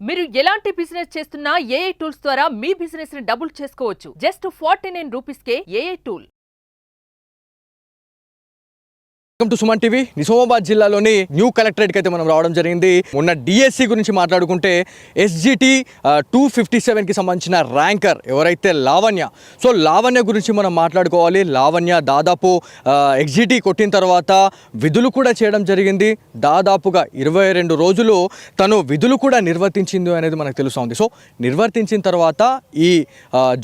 మీరు ఎలాంటి బిజినెస్ చేస్తున్నా ఏఐ టూల్స్ ద్వారా మీ బిజినెస్ ని డబుల్ చేసుకోవచ్చు. జస్ట్ 49 రూపీస్కే AI tool. Welcome to Suman TV. Nizamabad జిల్లాలోని న్యూ కలెక్టరేట్కి అయితే మనం రావడం జరిగింది. మొన్న డిఎస్సి గురించి మాట్లాడుకుంటే ఎస్జిటి 257కి సంబంధించిన ర్యాంకర్ ఎవరైతే లావణ్య, సో లావణ్య గురించి మనం మాట్లాడుకోవాలి. లావణ్య దాదాపు ఎగ్జిటి కొట్టిన తర్వాత విధులు కూడా చేయడం జరిగింది. దాదాపుగా 22 రోజులు తను విధులు కూడా నిర్వర్తించింది అనేది మనకు తెలుస్తుంది. సో నిర్వర్తించిన తర్వాత ఈ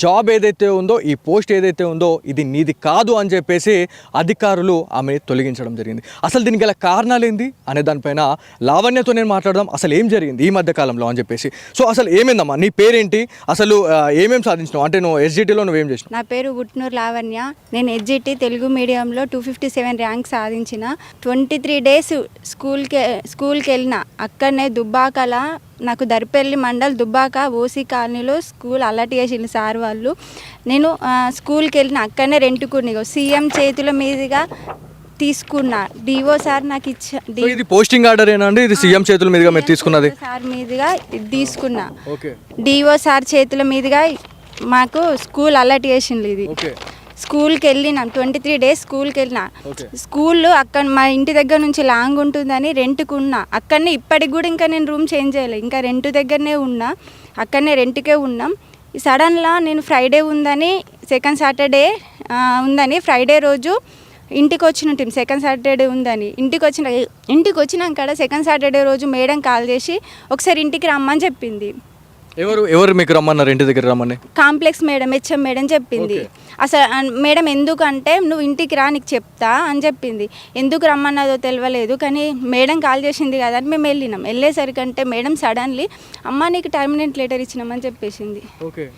జాబ్ ఏదైతే ఉందో, ఈ పోస్ట్ ఏదైతే ఉందో ఇది నీది కాదు అని చెప్పేసి అధికారులు ఆమె తొలగించారు జరిగింది. అసలు దీనికి గల కారణాలు ఏంది అనే దానిపైన లావణ్యతో నేను మాట్లాడదాం. అసలు ఏం జరిగింది ఈ మధ్య కాలంలో అని చెప్పేసి. సో అసలు ఏమైందమ్మా, నీ పేరేంటి, అసలు ఏమేమి సాధించినావు, అంటే నువ్వు ఎస్జిటిలో నువ్వేం చేసినావు? నా పేరు గుట్నూరు లావణ్య. నేను ఎస్జిటి తెలుగు మీడియంలో 257 ర్యాంక్ సాధించిన. 23 డేస్ స్కూల్కి వెళ్ళిన. అక్కడనే దుబ్బాకల నాకు దర్పల్లి మండల్ దుబ్బాక ఓసీ కాలనీలో స్కూల్ అలర్ట్ చేసింది సార్ వాళ్ళు. నేను స్కూల్కి వెళ్ళిన. అక్కడనే రెంట్కుని సీఎం చేతుల మీదుగా తీసుకున్నా. డిఓ సార్ నాకు ఇది పోస్టింగ్ ఆర్డర్ ఏనండి, ఇది సీఎం చేతుల మీదుగా మీరు తీసుకున్నది? సార్ మీదుగా తీసుకున్నా. డిఓ సార్ చేతుల మీదుగా మాకు స్కూల్ అలర్ట్ చేసింది. ఇది స్కూల్కి వెళ్ళినాం. 23 డేస్ స్కూల్కి వెళ్ళినా. స్కూల్ అక్కడ మా ఇంటి దగ్గర నుంచి లాంగ్ ఉంటుందని రెంట్కున్నా. అక్కడనే ఇప్పటికి కూడా ఇంకా నేను రూమ్ చేంజ్ చేయలేదు. ఇంకా రెంట్ దగ్గరనే ఉన్నా. అక్కడనే రెంట్కే ఉన్నాం. సడన్గా నేను ఫ్రైడే ఉందని, సెకండ్ సాటర్డే ఉందని ఫ్రైడే రోజు ఇంటికి వచ్చిన సెకండ్ సాటర్డే ఉందని ఇంటికి వచ్చినాక సెకండ్ సాటర్డే రోజు మేడం కాల్ చేసి ఒకసారి ఇంటికి రమ్మని చెప్పింది. ఎవరు మీకు రమ్మన్నారు ఇంటి దగ్గర రమ్మని? కాంప్లెక్స్ మేడం, హెచ్ఎం మేడం చెప్పింది. అసలు మేడం ఎందుకంటే నువ్వు ఇంటికి రా, నీకు చెప్తా అని చెప్పింది. ఎందుకు రమ్మన్నదో తెలియలేదు, కానీ మేడం కాల్ చేసింది కదా అని మేము వెళ్ళినాం. వెళ్ళేసరికంటే మేడం సడన్లీ అమ్మ నీకు టర్మినెంట్ లెటర్ ఇచ్చినామని చెప్పేసింది.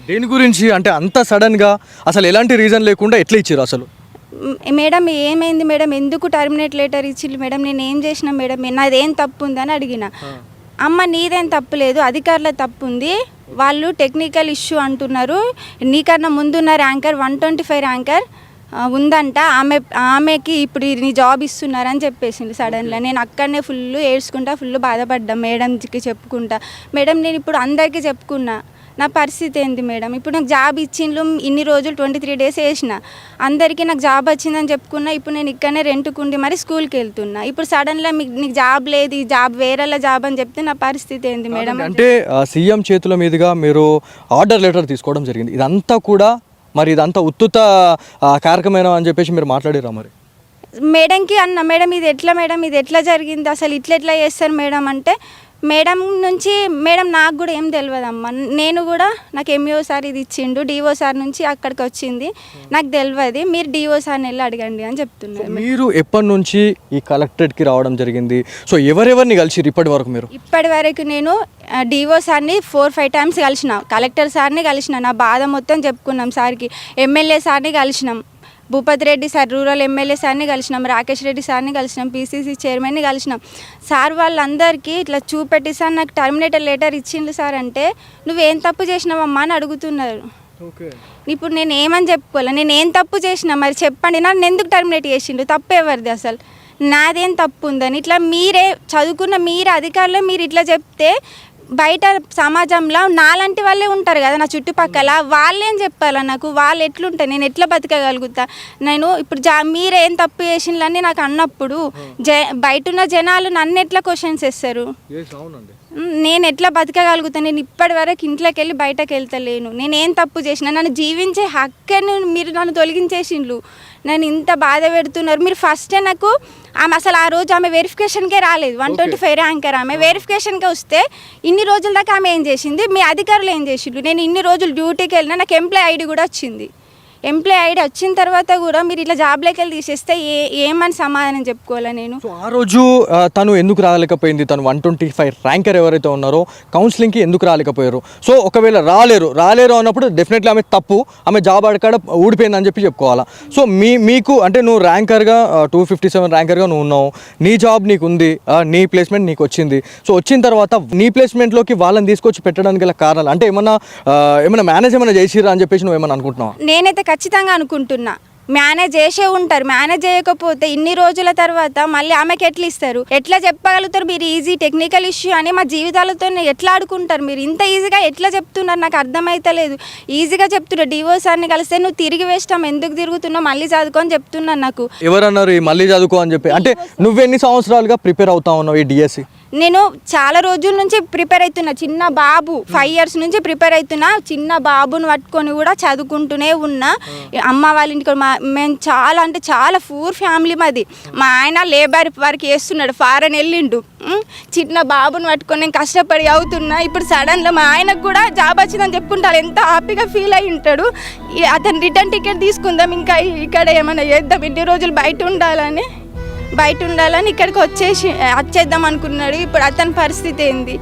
దేని గురించి అంటే అంత సడన్గా, అసలు ఎలాంటి రీజన్ లేకుండా ఎట్లా ఇచ్చారు అసలు? మేడం ఏమైంది మేడం, ఎందుకు టర్మినేట్ లెటర్ ఇచ్చింది మేడం, నేను ఏం చేసిన మేడం, నాదేం తప్పు ఉందని అడిగిన. అమ్మ నీదేం తప్పు లేదు, అధికారుల తప్పు ఉంది, వాళ్ళు టెక్నికల్ ఇష్యూ అంటున్నారు, నీకన్నా ముందున్న ర్యాంకర్ 125 ర్యాంకర్ ఉందంట, ఆమెకి ఇప్పుడు నీ జాబ్ ఇస్తున్నారని చెప్పేసింది సడన్గా. నేను అక్కడనే ఫుల్ ఏడ్చుకుంటా, ఫుల్ బాధపడ్డా మేడంకి చెప్పుకుంటా. మేడం నేను ఇప్పుడు అందరికీ చెప్పుకున్నా నా పరిస్థితి ఏంది మేడం, ఇప్పుడు నాకు జాబ్ ఇచ్చిండ్రు, ఇన్ని రోజులు 23 డేస్ వేసిన, అందరికీ నాకు జాబ్ వచ్చిందని చెప్పుకున్నా. ఇప్పుడు నేను ఇక్కడనే రెంట్కుండి మరి స్కూల్కి వెళ్తున్నా. ఇప్పుడు సడన్గా నీకు జాబ్ లేదు, ఈ జాబ్ వేరేలా జాబ్ అని చెప్తే నా పరిస్థితి ఏంది మేడం? అంటే సీఎం చేతుల మీదుగా మీరు ఆర్డర్ లెటర్ తీసుకోవడం జరిగింది. ఇదంతా కూడా మరి ఇదంతా ఉత్తుత కార్యక్రమేనా అని చెప్పేసి మీరు మాట్లాడారా మరి? మేడంకి అన్న, మేడం ఇది ఎట్లా జరిగింది, అసలు ఇట్లా చేస్తారు మేడం అంటే, మేడం నుంచి మేడం నాకు కూడా ఏం తెలియదమ్మా, నేను కూడా నాకు ఎంఈఓ సార్ ఇది ఇచ్చిండు, డిఓ సార్ నుంచి అక్కడికి వచ్చింది, నాకు తెలియదు, మీరు డిఓ సార్ని వెళ్ళి అడగండి అని చెప్తున్నారు. మీరు ఎప్పటి నుంచి ఈ కలెక్టరేట్కి రావడం జరిగింది? సో ఎవరెవరిని కలిసిరు ఇప్పటి వరకు మీరు? ఇప్పటి వరకు నేను డిఓ సార్ని 4-5 టైమ్స్ కలిసిన, కలెక్టర్ సార్ని కలిసిన, నా బాధ మొత్తం చెప్పుకున్నాం సార్కి, ఎమ్మెల్యే సార్ని కలిసినాం, Bhupathi Reddy sir rural MLA సార్ని కలిసినాం, రాకేష్ రెడ్డి సార్ని కలిసినాం, పీసీసీ చైర్మన్ని కలిసినాం. సార్ వాళ్ళందరికీ ఇట్లా చూపెట్టి సార్ నాకు టర్మినేటర్ లెటర్ ఇచ్చిండు సార్ అంటే, నువ్వేం తప్పు చేసినావమ్మా అని అడుగుతున్నారు. ఇప్పుడు నేను ఏమని చెప్పుకోవాలి, నేను ఏం తప్పు చేసినా మరి చెప్పండి, నన్ను ఎందుకు టర్మినేట్ చేసిండు, తప్పు ఎవరిది అసలు, నాదేం తప్పు ఉందని. ఇట్లా మీరే చదువుకున్న మీరు అధికారులు మీరు ఇట్లా చెప్తే బయట సమాజంలో నాలాంటి వాళ్ళే ఉంటారు కదా నా చుట్టుపక్కల, వాళ్ళేం చెప్పాలా నాకు, వాళ్ళు ఎట్లుంటాయి, నేను ఎట్లా బతకగలుగుతా, నేను ఇప్పుడు మీరేం తప్పు చేసిందని నాకు అన్నప్పుడు బయట ఉన్న జనాలు నన్ను ఎట్లా క్వశ్చన్స్ వేస్తారు, నేను ఎట్లా బతకగలుగుతాను, నేను ఇప్పటి వరకు ఇంట్లోకి వెళ్ళి బయటకు వెళ్తలేను, నేనేం తప్పు చేసిన, నన్ను జీవించే హక్కుని మీరు నన్ను తొలగించేసిండ్రు, నన్ను ఇంత బాధ పెడుతున్నారు మీరు. ఫస్టే నాకు అసలు ఆ రోజు ఆమె వెరిఫికేషన్కే రాలేదు, 125 ర్యాంకర్ ఆమె వెరిఫికేషన్కే వస్తే ఇన్ని రోజుల దాకా ఆమె ఏం చేసింది, మీ అధికారులు ఏం చేసిండ్రు, నేను ఇన్ని రోజులు డ్యూటీకి వెళ్ళినా నాకు ఎంప్లాయ్ ఐడి కూడా వచ్చింది, ఎంప్లాయ్ ఐడి వచ్చిన తర్వాత కూడా మీరు ఇట్లా జాబ్లోకి వెళ్ళి తీసేస్తే ఏమని సమాధానం చెప్పుకోవాలా నేను? ఆ రోజు తను ఎందుకు రాలేకపోయింది, తను 125 ర్యాంకర్ ఎవరైతే ఉన్నారో కౌన్సిలింగ్కి ఎందుకు రాలేకపోయారు? సో ఒకవేళ రాలేరు అన్నప్పుడు డెఫినెట్లీ ఆమె తప్పు, ఆమె జాబ్ అడకాడ ఊడిపోయిందని చెప్పి చెప్పుకోవాలా. సో మీకు అంటే నువ్వు ర్యాంకర్గా 257 ర్యాంకర్గా నువ్వు ఉన్నావు, నీ జాబ్ నీకు ఉంది, నీ ప్లేస్మెంట్ నీకు వచ్చింది. సో వచ్చిన తర్వాత నీ ప్లేస్మెంట్లోకి వాళ్ళని తీసుకొచ్చి పెట్టడానికి గల కారణాలు అంటే ఏమన్నా మేనేజ్ ఏమైనా చేసిరా అని చెప్పేసి నువ్వు ఏమన్నా అనుకుంటున్నావు? నేనైతే ఖచ్చితంగా అనుకుంటున్నా, మేనేజ్ చేసే ఉంటారు. మేనేజ్ చేయకపోతే ఇన్ని రోజుల తర్వాత మళ్ళీ ఆమెకి ఎట్లా ఇస్తారు? ఎట్లా చెప్పగలుగుతారు మీరు ఈజీ టెక్నికల్ ఇష్యూ అని? మా జీవితాలతో ఎట్లా ఆడుకుంటారు మీరు? ఇంత ఈజీగా ఎట్లా చెప్తున్నారు? నాకు అర్థమైతలేదు. ఈజీగా చెప్తున్నారు డివోర్స్ అని కలిస్తే నువ్వు తిరిగి వేస్తాం ఎందుకు తిరుగుతున్నావు మళ్ళీ చదువుకొని చెప్తున్నాను. నాకు ఎవరన్నారు ఈ మళ్ళీ చదువుకో అని చెప్పి? అంటే నువ్వెన్ని సంవత్సరాలుగా ప్రిపేర్ అవుతా ఉన్నావు ఈ డిఎస్సి? నేను చాలా రోజుల నుంచి ప్రిపేర్ అవుతున్నా. చిన్న బాబు 5 years నుంచి ప్రిపేర్ అవుతున్నా. చిన్న బాబుని పట్టుకొని కూడా చదువుకుంటూనే ఉన్నా. అమ్మ వాళ్ళ ఇంటికి మేము చాలా అంటే చాలా పూర్ ఫ్యామిలీ మాది. మా ఆయన లేబర్ వర్క్ చేస్తున్నాడు, ఫారెన్ వెళ్ళిండు. చిన్న బాబుని పట్టుకొని నేను కష్టపడి అవుతున్నా. ఇప్పుడు సడన్గా మా ఆయనకు కూడా జాబ్ వచ్చిందని చెప్పుకుంటారు. ఎంత హ్యాపీగా ఫీల్ అయి ఉంటాడు. అతను రిటర్న్ టికెట్ తీసుకుందాం, ఇంకా ఇక్కడ ఏమైనా చేద్దాం, ఎన్ని రోజులు బయట ఉండాలని ఇక్కడికి వచ్చేద్దాం అనుకున్నాడు. ఇప్పుడు అతని పరిస్థితి ఏంది,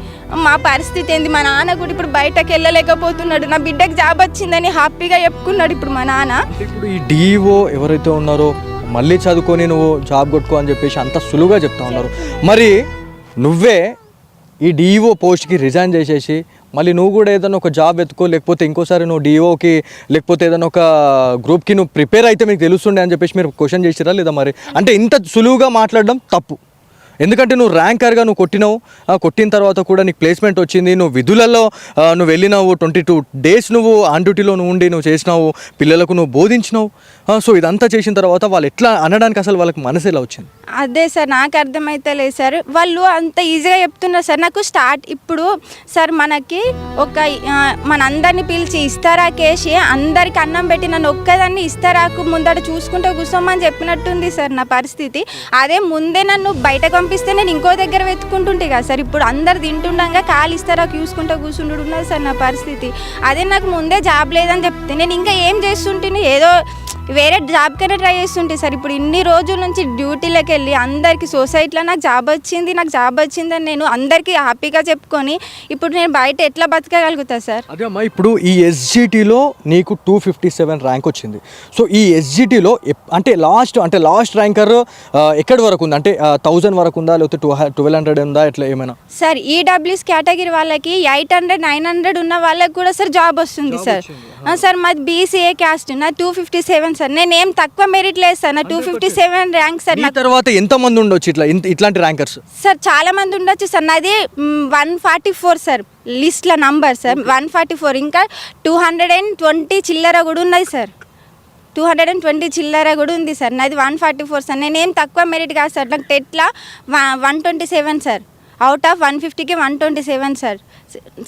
మా పరిస్థితి ఏంది? మా నాన్న కూడా ఇప్పుడు బయటకు వెళ్ళలేకపోతున్నాడు. నా బిడ్డకి జాబ్ వచ్చిందని హ్యాపీగా చెప్పుకున్నాడు ఇప్పుడు మా నాన్న. ఇప్పుడు ఈ డిఓ ఎవరైతే ఉన్నారో మళ్ళీ చదువుకొని నువ్వు జాబ్ కొట్టుకో అని చెప్పేసి అంత సులువుగా చెప్తా ఉన్నారు. మరి నువ్వే ఈ డిఓ పోస్ట్కి రిజైన్ చేసేసి మళ్ళీ నువ్వు కూడా ఏదైనా ఒక జాబ్ ఎత్తుకో, లేకపోతే ఇంకోసారి నువ్వు డిఓకి లేకపోతే ఏదైనా ఒక గ్రూప్కి నువ్వు ప్రిపేర్ అయితే మీకు తెలుస్తుండే అని చెప్పేసి మీరు క్వశ్చన్ చేసిరా లేదా? మరి అంటే ఇంత సులువుగా మాట్లాడడం తప్పు. ఎందుకంటే నువ్వు ర్యాంకర్గా నువ్వు కొట్టినావు, కొట్టిన తర్వాత కూడా నీకు ప్లేస్మెంట్ వచ్చింది, నువ్వు విధులలో నువ్వు వెళ్ళినావు, 22 days నువ్వు ఆన్ డ్యూటీలో నువ్వు ఉండి నువ్వు చేసినావు, పిల్లలకు నువ్వు బోధించినావు. సో ఇదంతా చేసిన తర్వాత వాళ్ళు ఎట్లా అనడానికి అసలు వాళ్ళకి మనసు ఎలా వచ్చింది? అదే సార్ నాకు అర్థమైతే లేదు సార్. వాళ్ళు అంత ఈజీగా చెప్తున్నారు సార్. నాకు ఇప్పుడు సార్ మనకి ఒక మనందరినీ పిలిచి ఇస్తారాకేసి అందరికి అన్నం పెట్టి నన్ను ఒక్కదాన్ని ఇస్తారాకు ముందట చూసుకుంటూ కూర్చోమని చెప్పినట్టుంది సార్ నా పరిస్థితి. అదే ముందే నన్ను బయటకు పంపిస్తే నేను ఇంకో దగ్గర వెతుక్కుంటుంటే కదా సార్. ఇప్పుడు అందరు తింటుండగా కాలు ఇస్తారాకు చూసుకుంటూ కూర్చుంటున్నది సార్ నా పరిస్థితి. అదే నాకు ముందే జాబ్ లేదని చెప్తే నేను ఇంకా ఏం చేస్తుంటే ఏదో వేరే జాబ్ కన్నా ట్రై చేస్తుంటే సార్. ఇప్పుడు ఇన్ని రోజుల నుంచి డ్యూటీలోకి వెళ్ళి అందరికీ సొసైటీలో నాకు జాబ్ వచ్చిందని నేను అందరికీ హ్యాపీగా చెప్పుకొని ఇప్పుడు నేను బయట ఎట్లా బతకగలుగుతా సార్? అదే అమ్మా, ఇప్పుడు ఈ ఎస్జిటిలో నీకు 257 ర్యాంక్ వచ్చింది. సో ఈ ఎస్జిటిలో అంటే లాస్ట్ ర్యాంకర్ ఎక్కడి వరకు ఉంది? అంటే 1000 వరకు ఉందా, లేకపోతే 1200 ఉందా, ఎట్లా ఏమైనా? సార్ ఈడబ్ల్యూఎస్ కేటగిరీ వాళ్ళకి 800, 900 ఉన్న వాళ్ళకి కూడా సార్ జాబ్ వస్తుంది సార్. సార్ మాది బీసీఏ క్యాస్ట్, నా 257 సార్. నేనేం తక్కువ మెరిట్ లేదు సార్, నా 257 ర్యాంక్ సార్. నా తర్వాత ఎంతమంది ఉండొచ్చు ఇట్లాంటి ర్యాంకర్స్? సార్ చాలా మంది ఉండొచ్చు సార్. నాది 144 సార్ లిస్ట్లో నంబర్ సార్, 144. ఇంకా 220 చిల్లర కూడా ఉన్నది సార్, 220 చిల్లర కూడా ఉంది సార్. నాది 144 సార్. నేనేం తక్కువ మెరిట్ కాదు సార్. నాకు టెట్లో 127 సార్. అవుట్ ఆఫ్ 150కి 127 సార్.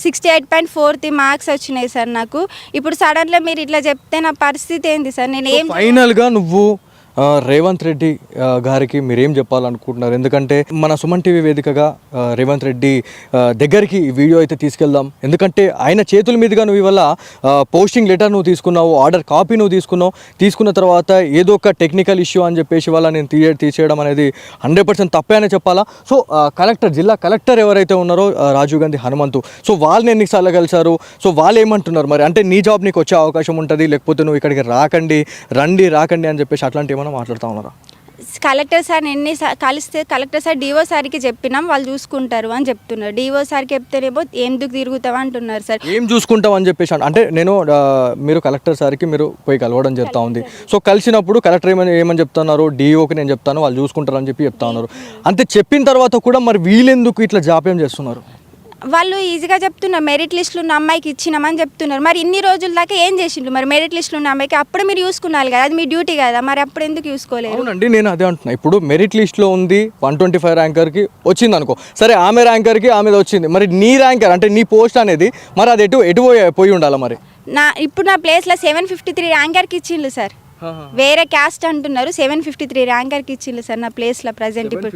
68.43 మార్క్స్ వచ్చినాయి సార్ నాకు. ఇప్పుడు సడన్గా మీరు ఇట్లా చెప్తే నా పరిస్థితి ఏంది సార్? నేను ఏం ఫైనల్గా నువ్వు రేవంత్ రెడ్డి గారికి మీరేం చెప్పాలనుకుంటున్నారు? ఎందుకంటే మన సుమన్ టీవీ వేదికగా రేవంత్ రెడ్డి దగ్గరికి ఈ వీడియో అయితే తీసుకెళ్దాం. ఎందుకంటే ఆయన చేతుల మీదుగా నువ్వు ఇవాళ పోస్టింగ్ లెటర్ నువ్వు తీసుకున్నావు, ఆర్డర్ కాపీ నువ్వు తీసుకున్న తర్వాత ఏదో ఒక టెక్నికల్ ఇష్యూ అని చెప్పేసి వాళ్ళ నేను తీసేయడం అనేది 100% తప్పే అని చెప్పాలా. సో జిల్లా కలెక్టర్ ఎవరైతే ఉన్నారో రాజీవ్ గాంధీ హనుమంతు, సో వాళ్ళని ఎన్నిసార్లు కలిసారు? సో వాళ్ళు ఏమంటున్నారు మరి? అంటే నీ జాబ్ నీకు వచ్చే అవకాశం ఉంటుంది, లేకపోతే నువ్వు ఇక్కడికి రాకండి అని చెప్పేసి అట్లాంటి మాట్లాడుతూ ఉన్నారా? కలెక్టర్ సార్ కలిస్తే కలెక్టర్ సార్ డిఓ సార్కి చెప్పినాం, వాళ్ళు చూసుకుంటారు అని చెప్తున్నారు. డిఓ సార్కి చెప్తేనేమో ఎందుకు తిరుగుతావు అంటున్నారు సార్. ఏం చూసుకుంటావు అని చెప్పేసి అంటే మీరు కలెక్టర్ సార్కి మీరు పోయి కలవడం జరుగుతూ ఉంది. సో కలిసినప్పుడు కలెక్టర్ ఏమని చెప్తున్నారు? డిఓకి నేను చెప్తాను, వాళ్ళు చూసుకుంటారు అని చెప్తా ఉన్నారు. అంతే చెప్పిన తర్వాత కూడా మరి వీళ్ళెందుకు ఇట్లా జాప్యం చేస్తున్నారు? వాళ్ళు ఈజీగా చెప్తున్నారు, మెరిట్ లిస్టులు ఉన్న అమ్మాయికి ఇచ్చినామని చెప్తున్నారు. మరి ఇన్ని రోజుల దాకా ఏం చేసిండ్రు? మరి మెరిట్ లిస్టులు ఉన్న అమ్మాయికి అప్పుడు మీరు చూసుకున్నారు కదా, అది మీ డ్యూటీ కదా, మరి అప్పుడు ఎందుకు చూసుకోలేదు? అవునండి, నేను అదే అంటున్నా. ఇప్పుడు మెరిట్ లిస్ట్లో ఉంది 125 ర్యాంకర్కి వచ్చింది అనుకో, సరే ఆమె ర్యాంకర్కి ఆమెది వచ్చింది, మరి నీ ర్యాంకర్ అంటే నీ పోస్ట్ అనేది మరి అది ఎటు పోయి ఉండాలి? మరి ఇప్పుడు నా ప్లేస్లో 753 ర్యాంకర్కి ఇచ్చిండ్రు సార్. వేరే క్యాస్ట్ అంటున్నారు, 753 ర్యాంకర్కి ఇచ్చిండ్రు సార్ నా ప్లేస్లో ప్రజెంట్. ఇప్పుడు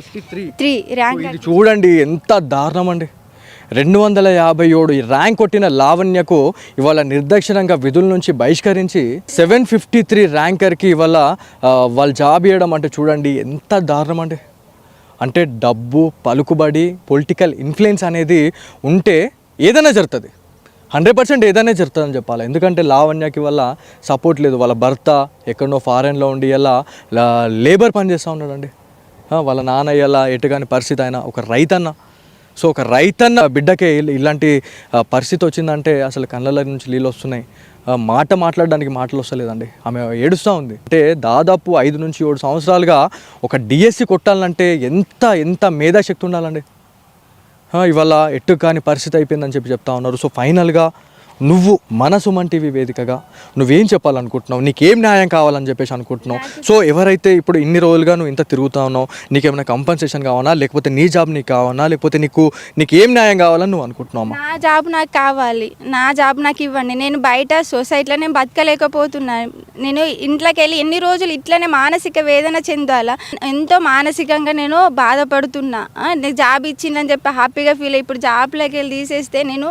3 ర్యాంకర్ చూడండి ఎంత దారుణం అండి. 257 ర్యాంక్ కొట్టిన లావణ్యకు ఇవాళ నిర్దాక్షిణంగా విధుల నుంచి బహిష్కరించి 753 ర్యాంకర్కి ఇవాళ వాళ్ళు జాబ్ ఇవ్వడం అంటే చూడండి ఎంత దారుణం అండి. అంటే డబ్బు, పలుకుబడి, పొలిటికల్ ఇన్ఫ్లుయెన్స్ అనేది ఉంటే ఏదైనా జరుగుతుంది, 100% ఏదైనా జరుగుతుందని చెప్పాలి. ఎందుకంటే లావణ్యకి వల్ల సపోర్ట్ లేదు. వాళ్ళ భర్త ఎక్కడో ఫారెన్లో ఉండి ఇలా లేబర్ పని చేస్తూ ఉన్నాడండి. వాళ్ళ నాన్న ఇలా ఎటుగాని పరిస్థితి, ఆయన ఒక రైతన్న. సో ఒక రైతన్న బిడ్డకే ఇలాంటి పరిస్థితి వచ్చిందంటే అసలు కళ్ళ నుంచి నీళ్ళు వస్తున్నాయి. మాట మాట్లాడడానికి మాటలు వస్తలేదండి. ఆమె ఏడుస్తూ ఉంది. అంటే దాదాపు 5 నుంచి 7 సంవత్సరాలుగా ఒక డిఎస్సి కొట్టాలంటే ఎంత మేధాశక్తి ఉండాలండి. ఇవాళ ఎట్టు కాని పరిస్థితి అయిపోయిందని చెప్తా ఉన్నారు. సో ఫైనల్గా నువ్వు మన సుమన్ టీవీ వేదికగా నువ్వేం చెప్పాలనుకుంటున్నావు, నీకేం న్యాయం కావాలని చెప్పేసి అనుకుంటున్నావు? సో ఎవరైతే ఇప్పుడు ఇన్ని రోజులుగా నువ్వు ఇంత తిరుగుతా ఉన్నావు, నీకేమైనా కంపన్సేషన్ కావాలా, లేకపోతే నీ జాబ్ నీకు కావాలా, లేకపోతే నీకేం న్యాయం కావాలని నువ్వు అనుకుంటున్నావు? నా జాబ్ నాకు కావాలి, నా జాబ్ నాకు ఇవ్వండి. నేను బయట సొసైటీలో నేను బతకలేకపోతున్నాను. నేను ఇంట్లోకి వెళ్ళి ఎన్ని రోజులు ఇట్లనే మానసిక వేదన చెందాలా, ఎంతో మానసికంగా నేను బాధపడుతున్నా. నేను జాబ్ ఇచ్చిందని చెప్పి హ్యాపీగా ఫీల్ అయ్యి ఇప్పుడు జాబ్లోకి వెళ్ళి తీసేస్తే నేను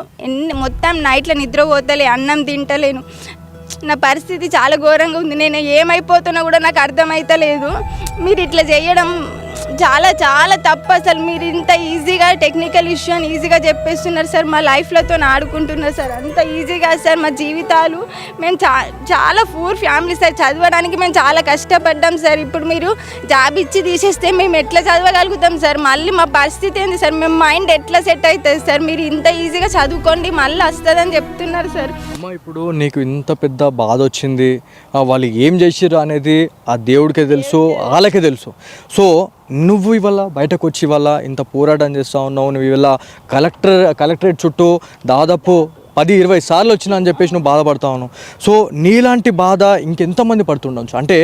మొత్తం నైట్లో నిద్ర పోతలే, అన్నం తింటలేను. నా పరిస్థితి చాలా ఘోరంగా ఉంది. నేను ఏమైపోతున్నా కూడా నాకు అర్థమైతలేదు. మీరు ఇట్లా చేయడం చాలా చాలా తప్పు. అసలు మీరు ఇంత ఈజీగా టెక్నికల్ ఇష్యూ అని ఈజీగా చెప్పేస్తున్నారు సార్. మా లైఫ్లతో ఆడుకుంటున్నారు సార్. అంత ఈజీగా సార్ మా జీవితాలు. మేము చాలా పూర్ ఫ్యామిలీ సార్. చదవడానికి మేము చాలా కష్టపడ్డాం సార్. ఇప్పుడు మీరు జాబ్ ఇచ్చి తీసేస్తే మేము ఎట్లా చదవగలుగుతాం సార్? మళ్ళీ మా పరిస్థితి ఏంది సార్? మేము మైండ్ ఎట్లా సెట్ అవుతుంది సార్? మీరు ఇంత ఈజీగా చదువుకోండి మళ్ళీ వస్తుందని చెప్తున్నారు సార్. అమ్మ, ఇప్పుడు నీకు ఇంత పెద్ద బాధ వచ్చింది, వాళ్ళు ఏం చేసిర్రు అనేది ఆ దేవుడికే తెలుసు, వాళ్ళకే తెలుసు. సో నువ్వు ఇవాళ బయటకు వచ్చి ఇవాళ ఇంత పోరాటం చేస్తూ ఉన్నావు. నువ్వు ఇవాళ కలెక్టరేట్ చుట్టూ దాదాపు 10-20 సార్లు వచ్చినా అని చెప్పేసి నువ్వు బాధపడతా ఉన్నావు. సో నీలాంటి బాధ ఇంకెంతమంది పడుతుండొచ్చు? అంటే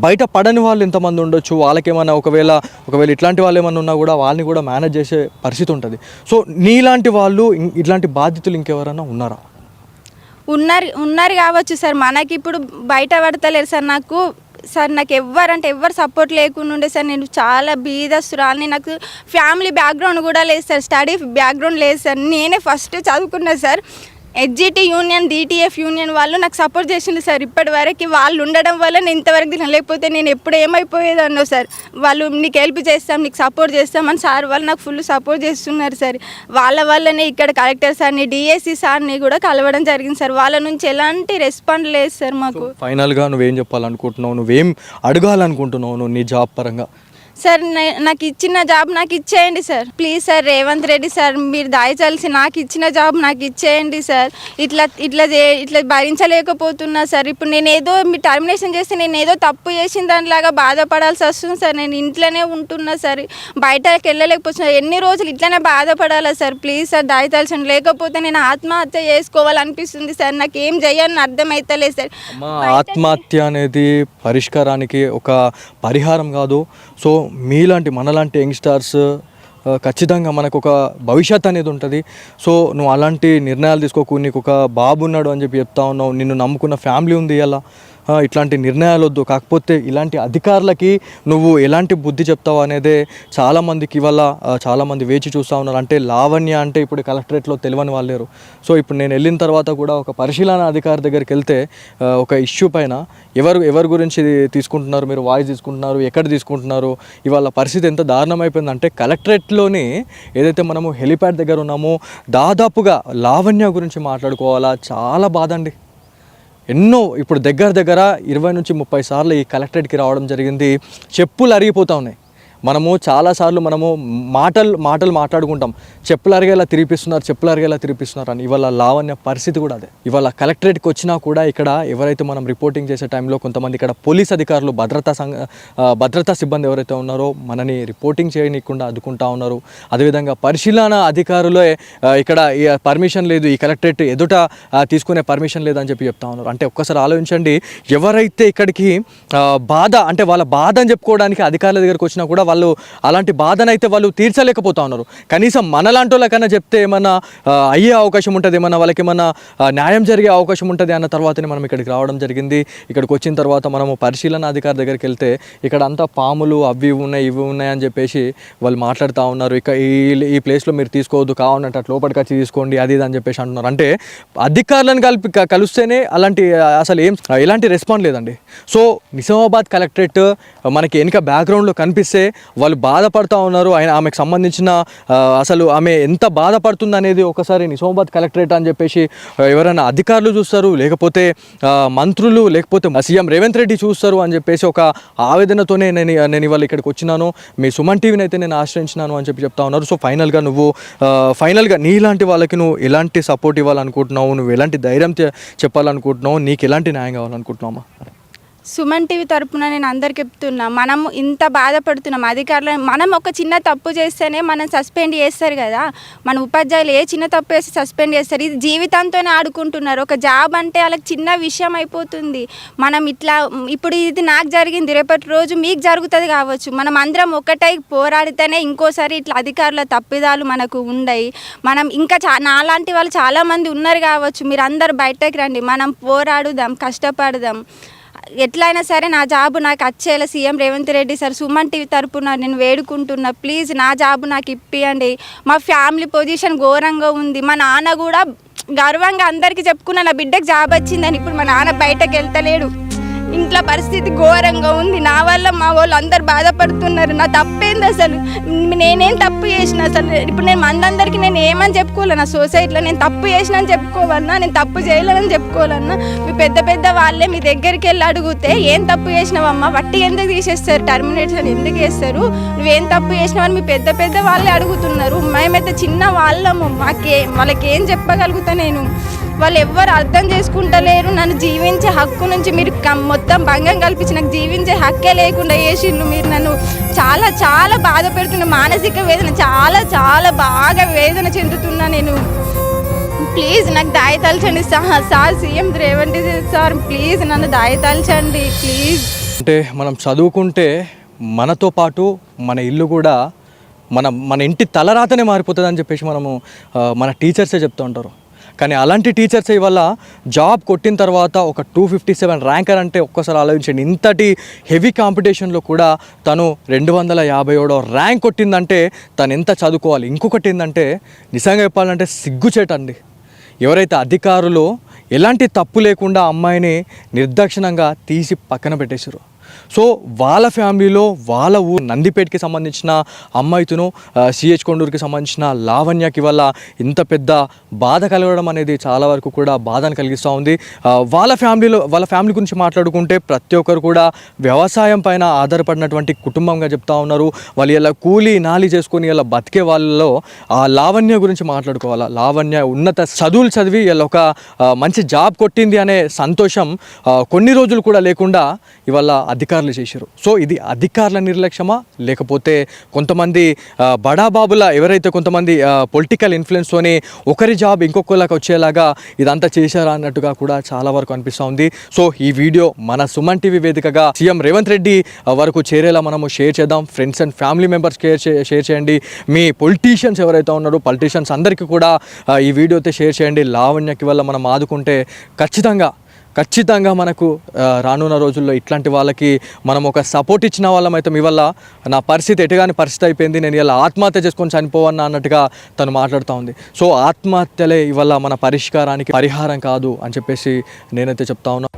బయట పడని వాళ్ళు ఎంతమంది ఉండొచ్చు? వాళ్ళకేమైనా ఒకవేళ ఇట్లాంటి వాళ్ళు ఏమైనా ఉన్నా కూడా వాళ్ళని కూడా మేనేజ్ చేసే పరిస్థితి ఉంటుంది. సో నీలాంటి వాళ్ళు ఇట్లాంటి బాధ్యతలు ఇంకెవరైనా ఉన్నారా? ఉన్నారు కావచ్చు సార్. మనకి ఇప్పుడు బయట పడతలేరు సార్. నాకు ఎవ్వరు సపోర్ట్ లేకుండా ఉండే సార్. నేను చాలా బీదస్తురాలని. నాకు ఫ్యామిలీ బ్యాక్గ్రౌండ్ కూడా లేదు సార్. స్టడీ బ్యాక్గ్రౌండ్ లేదు సార్. నేనే ఫస్ట్ చదువుకున్నా sir. HGT union, DTF union వాళ్ళు నాకు సపోర్ట్ చేసింది సార్. ఇప్పటి వరకు వాళ్ళు ఉండడం వల్ల నేను ఇంతవరకు తిన్నాను. లేకపోతే నేను ఎప్పుడు ఏమైపోయేదన్నో సార్. వాళ్ళు నీకు హెల్ప్ చేస్తాం, నీకు సపోర్ట్ చేస్తామని సార్ వాళ్ళు నాకు ఫుల్ సపోర్ట్ చేస్తున్నారు సార్. వాళ్ళ వల్లనే ఇక్కడ కలెక్టర్ సార్ని, డిఎస్సి సార్ని కూడా కలవడం జరిగింది సార్. వాళ్ళ నుంచి ఎలాంటి రెస్పాండ్ లేదు సార్ మాకు. ఫైనల్గా నువ్వేం చెప్పాలనుకుంటున్నావు, నువ్వేం అడగాలనుకుంటున్నావు నువ్వు నీ జాబ్ పరంగా? సార్ నాకు ఇచ్చిన జాబ్ నాకు ఇచ్చేయండి sir. Please sir, Revanth Reddy sir మీరు దయచేసి నాకు ఇచ్చిన జాబ్ నాకు ఇచ్చేయండి సార్. ఇట్లా భరించలేకపోతున్నా సార్. ఇప్పుడు నేను ఏదో మీరు టర్మినేషన్ చేస్తే నేను ఏదో తప్పు చేసిన దానిలాగా బాధపడాల్సి వస్తుంది సార్. నేను ఇంట్లోనే ఉంటున్నా సార్, బయటకు వెళ్ళలేకపోతున్నా. ఎన్ని రోజులు ఇట్లనే బాధపడాలా సార్? ప్లీజ్ సార్ దయచేసి, లేకపోతే నేను ఆత్మహత్య చేసుకోవాలనిపిస్తుంది సార్. నాకు ఏం చేయాలని అర్థమవుతలేదు సార్. ఆత్మహత్య అనేది పరిష్కారానికి ఒక పరిహారం కాదు. సో మీలాంటి మనలాంటి యంగ్స్టర్స్ ఖచ్చితంగా మనకు ఒక భవిష్యత్ అనేది ఉంటుంది. సో నువ్వు అలాంటి నిర్ణయాలు తీసుకోకు. నీకు ఒక బాబు ఉన్నాడు అని చెప్తా ఉన్నావు, నిన్ను నమ్ముకున్న ఫ్యామిలీ ఉంది. అలా ఇట్లాంటి నిర్ణయాలు వద్దు. కాకపోతే ఇలాంటి అధికారులకి నువ్వు ఎలాంటి బుద్ధి చెప్తావు అనేదే చాలామందికి ఇవాళ చాలామంది వేచి చూస్తూ ఉన్నారు. అంటే లావణ్య అంటే ఇప్పుడు కలెక్టరేట్లో తెలియని వాళ్ళు లేరు. సో ఇప్పుడు నేను వెళ్ళిన తర్వాత కూడా ఒక పరిశీలన అధికారి దగ్గరికి వెళ్తే ఒక ఇష్యూ పైన ఎవరి గురించి తీసుకుంటున్నారు, మీరు వాయిస్ తీసుకుంటున్నారు, ఎక్కడ తీసుకుంటున్నారు, ఇవాళ పరిస్థితి ఎంత దారుణం అయిపోయిందంటే కలెక్టరేట్లోని ఏదైతే మనము హెలిప్యాడ్ దగ్గర ఉన్నామో దాదాపుగా లావణ్య గురించి మాట్లాడుకోవాలా, చాలా బాధ అండి. ఎన్నో ఇప్పుడు దగ్గర 20 నుంచి 30 సార్లు ఈ కలెక్టరేట్కి రావడం జరిగింది. చెప్పులు అరిగిపోతూ ఉన్నాయి. మనము చాలాసార్లు మాటలు మాట్లాడుకుంటాం, చెప్పులు అరిగేలా తిరిపిస్తున్నారు అని. ఇవాళ లావణ్య పరిస్థితి కూడా అదే. ఇవాళ కలెక్టరేట్కి వచ్చినా కూడా ఇక్కడ ఎవరైతే మనం రిపోర్టింగ్ చేసే టైంలో కొంతమంది ఇక్కడ పోలీస్ అధికారులు, భద్రతా సిబ్బంది ఎవరైతే ఉన్నారో మనని రిపోర్టింగ్ చేయనీయకుండా అడ్డుకుంటా ఉన్నారు. అదేవిధంగా పరిశీలన అధికారులే ఇక్కడ పర్మిషన్ లేదు, ఈ కలెక్టరేట్ ఎదుట తీసుకునే పర్మిషన్ లేదని చెప్తా ఉన్నారు. అంటే ఒక్కసారి ఆలోచించండి, ఎవరైతే ఇక్కడికి బాధ అంటే వాళ్ళ బాధ అని చెప్పుకోవడానికి అధికారుల దగ్గరికి వచ్చినా కూడా వాళ్ళు అలాంటి బాధనైతే వాళ్ళు తీర్చలేకపోతా ఉన్నారు. కనీసం మనలాంటి వాళ్ళకన్నా చెప్తే ఏమన్నా అయ్యే అవకాశం ఉంటుంది, ఏమన్నా వాళ్ళకి ఏమన్నా న్యాయం జరిగే అవకాశం ఉంటుంది అన్న తర్వాతనే మనం ఇక్కడికి రావడం జరిగింది. ఇక్కడికి వచ్చిన తర్వాత మనము పరిశీలన అధికారి దగ్గరికి వెళ్తే ఇక్కడ అంతా పాములు అవి ఇవి ఉన్నాయి అని చెప్పేసి వాళ్ళు మాట్లాడుతూ ఉన్నారు. ఇక ఈ ప్లేస్లో మీరు తీసుకోవద్దు, కావాలంటే అట్లా లోపలికి వచ్చి తీసుకోండి, అది అని చెప్పేసి అంటున్నారు. అంటే అధికారులను కలిస్తేనే అసలు ఎలాంటి రెస్పాన్స్ లేదండి. సో నిజామాబాద్ కలెక్టరేట్ మనకి వెనుక బ్యాక్గ్రౌండ్లో కనిపిస్తే వాళ్ళు బాధపడుతూ ఉన్నారు. ఆమెకు సంబంధించిన అసలు ఆమె ఎంత బాధపడుతుంది అనేది ఒకసారి నిజామాబాద్ కలెక్టరేట్ అని చెప్పేసి ఎవరైనా అధికారులు చూస్తారు, లేకపోతే మంత్రులు, లేకపోతే సీఎం రేవంత్ రెడ్డి చూస్తారు అని చెప్పేసి ఒక ఆవేదనతోనే నేను ఇవాళ ఇక్కడికి వచ్చినాను. మీ సుమన్ టీవీని అయితే నేను ఆశ్రయించినాను అని చెప్తా ఉన్నారు. సో ఫైనల్గా నీలాంటి వాళ్ళకి నువ్వు ఎలాంటి సపోర్ట్ ఇవ్వాలనుకుంటున్నావు, నువ్వు ఎలాంటి ధైర్యం చెప్పాలనుకుంటున్నావు, నీకు ఎలాంటి న్యాయం కావాలనుకుంటున్నావమ్మా? సుమన్ టీవీ తరపున నేను అందరికి చెప్తున్నా, మనం ఇంత బాధపడుతున్నాం అధికారులు. మనం ఒక చిన్న తప్పు చేస్తేనే మనం సస్పెండ్ చేస్తారు కదా, మన ఉపాధ్యాయులు ఏ చిన్న తప్పు చేస్తే సస్పెండ్ చేస్తారు. ఇది జీవితంతోనే ఆడుకుంటున్నారు. ఒక జాబ్ అంటే వాళ్ళకి చిన్న విషయం అయిపోతుంది. మనం ఇట్లా ఇప్పుడు ఇది నాకు జరిగింది, రేపటి రోజు మీకు జరుగుతుంది కావచ్చు. మనం అందరం ఒకటై పోరాడితేనే ఇంకోసారి ఇట్లా అధికారుల తప్పిదాలు మనకు ఉండయి. మనం ఇంకా నాలాంటి వాళ్ళు చాలామంది ఉన్నారు కావచ్చు, మీరు అందరు బయటకు రండి, మనం పోరాడుదాం, కష్టపడదాం. ఎట్లయినా సరే నా జాబు నాకు వచ్చేలా CM Revanth Reddy sir Suman TV తరపున నేను వేడుకుంటున్నా, ప్లీజ్ నా జాబు నాకు ఇప్పియండి. మా ఫ్యామిలీ పొజిషన్ ఘోరంగా ఉంది. మా నాన్న కూడా గర్వంగా అందరికీ చెప్పుకున్నా నా బిడ్డకు జాబ్ వచ్చిందని. ఇప్పుడు మా నాన్న బయటకు వెళ్తలేడు, ఇంట్లో పరిస్థితి ఘోరంగా ఉంది. నా వల్ల మా వాళ్ళు అందరు బాధపడుతున్నారు. నా తప్పేంది అసలు? నేనేం తప్పు చేసిన అసలు? ఇప్పుడు నేను మందందరికీ నేను ఏమని చెప్పుకోవాలి? నా సొసైటీలో నేను తప్పు చేసిన అని చెప్పుకోవాలన్నా, నేను తప్పు చేయలేదని చెప్పుకోవాలన్నా? మీ పెద్ద వాళ్ళే మీ దగ్గరికి వెళ్ళి అడిగితే ఏం తప్పు చేసినావమ్మా, వట్టి ఎందుకు తీసేస్తారు, టర్మినేషన్ ఎందుకు చేస్తారు, నువ్వేం తప్పు చేసినావని మీ పెద్ద వాళ్ళే అడుగుతున్నారు. మేమైతే చిన్న వాళ్ళము, వాళ్ళకి ఏం చెప్పగలుగుతా నేను? వాళ్ళు ఎవ్వరు అర్థం చేసుకుంటలేరు. నన్ను జీవించే హక్కు నుంచి మీరు మొత్తం భంగం కల్పించి నాకు జీవించే హక్కే లేకుండా చేసిండ్రు. మీరు నన్ను చాలా చాలా బాధ పెడుతున్న, మానసిక వేదన చాలా బాగా వేదన చెందుతున్నా నేను. ప్లీజ్ నాకు దయతలచండి sir, CM Revanth sir please నన్ను దయతలచండి ప్లీజ్. అంటే మనం చదువుకుంటే మనతో పాటు మన ఇల్లు కూడా మన ఇంటి తలరాతనే మారిపోతుంది అని చెప్పేసి మన టీచర్సే చెప్తూ ఉంటారు. కానీ అలాంటి టీచర్స్ ఇవాళ జాబ్ కొట్టిన తర్వాత ఒక 257 ర్యాంకర్ అంటే ఒక్కసారి ఆలోచించండి. ఇంతటి హెవీ కాంపిటీషన్లో కూడా తను 257వ ర్యాంక్ కొట్టిందంటే తను ఎంత చదువుకోవాలి. ఇంకొకటి ఏంటంటే నిజంగా చెప్పాలంటే సిగ్గుచేటండి, ఎవరైతే అధికారులు ఎలాంటి తప్పు లేకుండా అమ్మాయిని నిర్దాక్షిణంగా తీసి పక్కన పెట్టేశారు. సో వాళ్ళ ఫ్యామిలీలో వాళ్ళ ఊరు నందిపేటకి సంబంధించిన అమ్మాయితును సిహెచ్ కొండూరుకి సంబంధించిన లావణ్యకి వల్ల ఇంత పెద్ద బాధ కలగడం అనేది చాలా వరకు కూడా బాధను కలిగిస్తూ ఉంది. వాళ్ళ ఫ్యామిలీ గురించి మాట్లాడుకుంటే ప్రతి ఒక్కరు కూడా వ్యవసాయం పైన ఆధారపడినటువంటి కుటుంబంగా చెప్తా ఉన్నారు. వాళ్ళు ఇలా కూలీ నాలి చేసుకొని ఇలా బతికే వాళ్ళలో ఆ లావణ్య గురించి మాట్లాడుకోవాలా. లావణ్య ఉన్నత చదువులు చదివి ఇలా ఒక మంచి జాబ్ కొట్టింది అనే సంతోషం కొన్ని రోజులు కూడా లేకుండా ఇవాళ అధికారులు చేశారు. సో ఇది అధికారుల నిర్లక్ష్యమా, లేకపోతే కొంతమంది బడాబాబుల ఎవరైతే కొంతమంది పొలిటికల్ ఇన్ఫ్లుయెన్స్తోని ఒకరి జాబ్ ఇంకొకరికి వచ్చేలాగా ఇదంతా చేశారా అన్నట్టుగా కూడా చాలా వరకు అనిపిస్తూ ఉంది. సో ఈ వీడియో మన సుమన్ టీవీ వేదికగా సీఎం రేవంత్ రెడ్డి వరకు చేరేలా మనము షేర్ చేద్దాం. Friends and family members share చేయండి. మీ పొలిటీషియన్స్ ఎవరైతే ఉన్నారో పొలిటీషియన్స్ అందరికీ కూడా ఈ వీడియో అయితే షేర్ చేయండి. లావణ్యకి వల్ల మనం ఆదుకుంటే ఖచ్చితంగా మనకు రానున్న రోజుల్లో ఇట్లాంటి వాళ్ళకి మనం ఒక సపోర్ట్ ఇచ్చిన వాళ్ళమైతే మీ వల్ల నా పరిస్థితి ఎటుగాని పరిస్థితి అయిపోయింది, నేను ఇలా ఆత్మహత్య చేసుకొని చనిపోవన్నా అన్నట్టుగా తను మాట్లాడుతూ ఉంది. సో ఆత్మహత్యలే ఇవాళ మన పరిష్కారానికి పరిహారం కాదు అని చెప్పేసి నేనైతే చెప్తా ఉన్నా.